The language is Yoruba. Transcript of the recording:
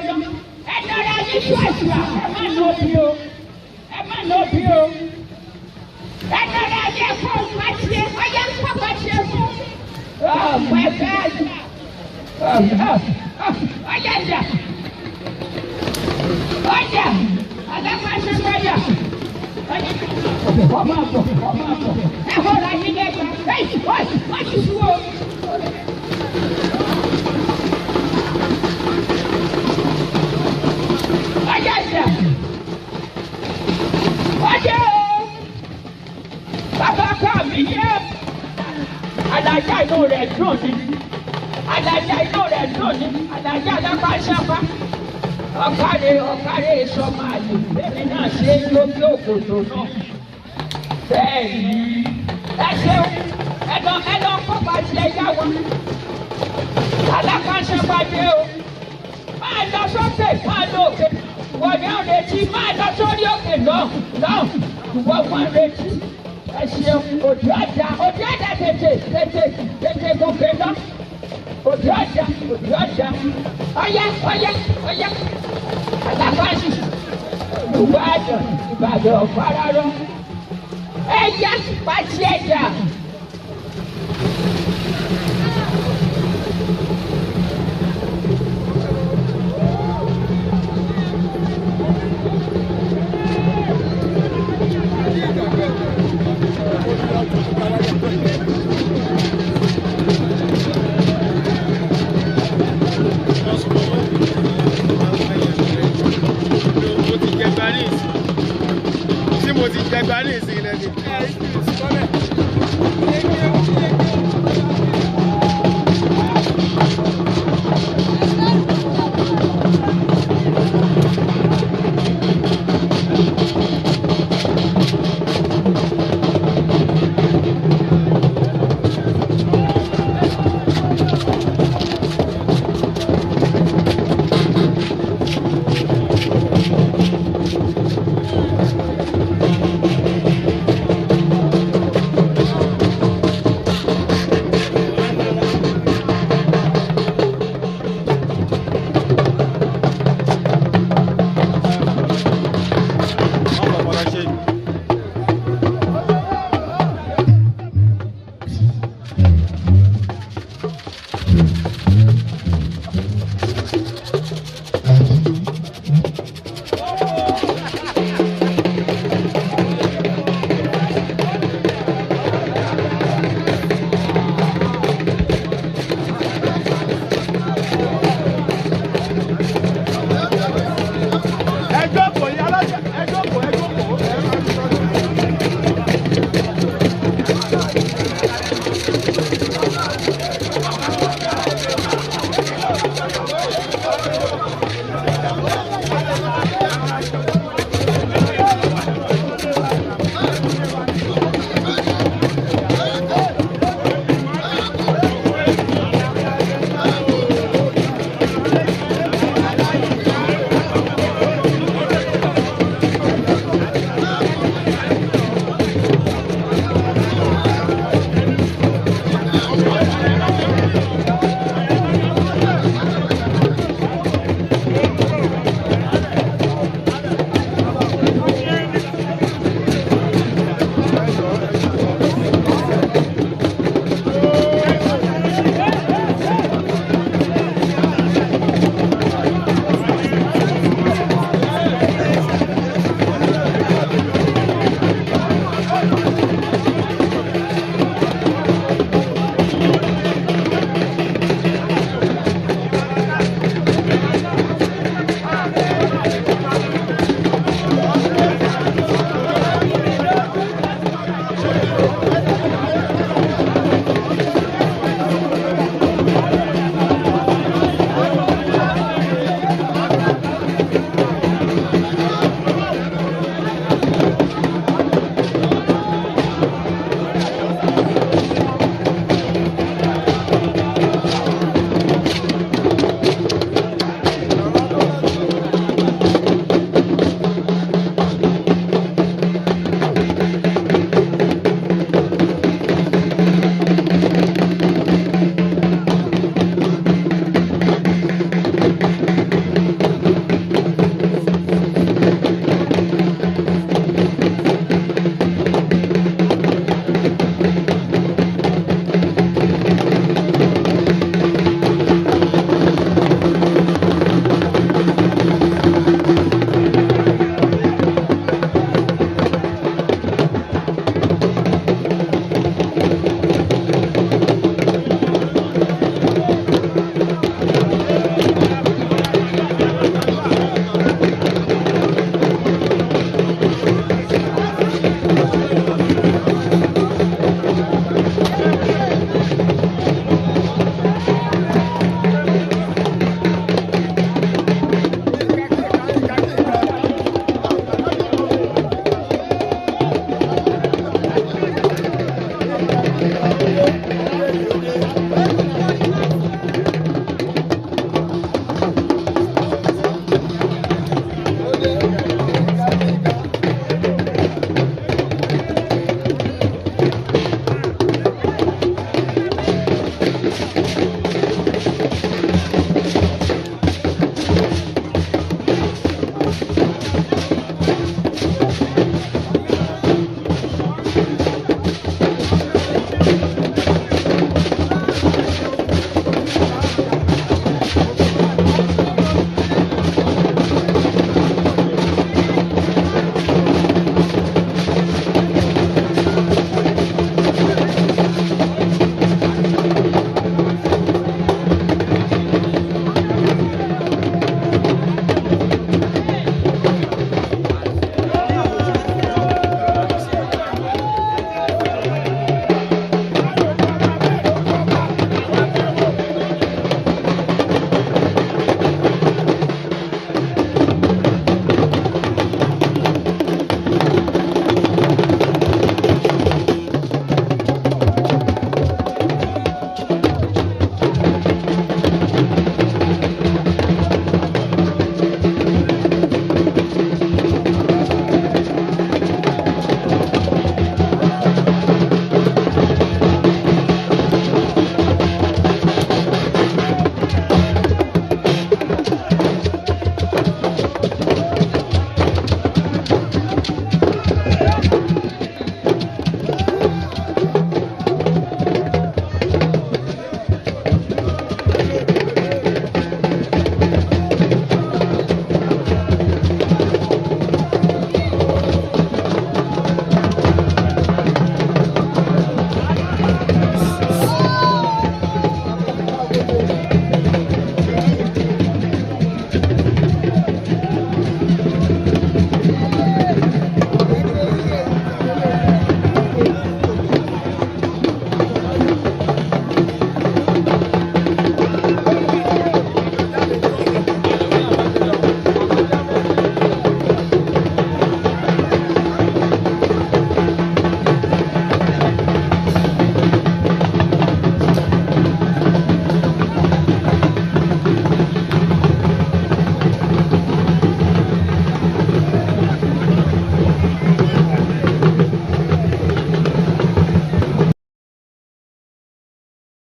lọ ẹ lọ́ra ní ṣùṣùà ẹ má nà òbí o ẹ má nà òbí o ẹ lọ́ra ní ẹ̀fọ́ pàṣẹ ọyẹ ẹ̀fọ́ pàṣẹ fún ọ̀pọ̀ ẹ̀fẹ́ ọyẹ ẹ̀dá ọjà àdàpàṣẹ ọjà ọmọ àbọ̀ ẹ họ́ra yín lẹ́gbàá wọ́n ti sùn o. Bàbá ká mi yẹ adájá inú rẹ̀ dùn ní adájá inú rẹ̀ dùn ní adájá adápáṣápá ọ̀kárẹ̀ sọmọ àlè lẹ́ni náà ṣe lókè òkòtò náà bẹ́ẹ̀ ni ẹ ṣeun ẹ̀dọ̀ kọ́pá tiẹ̀ yá wọn adápáṣápá dé o máa lọ sókè máa lọ òkè wọ́n ní ọ̀rẹ́ tí máa lọ sórí òkè náà wọ́n máa retí ẹ ṣeun òjò àjà tètè gòkè lọ òjò àjà ọyẹ àtàkọ́sì Ìbàdàn fararọ ẹ̀yà pàṣẹ ẹ̀dá. Thank you.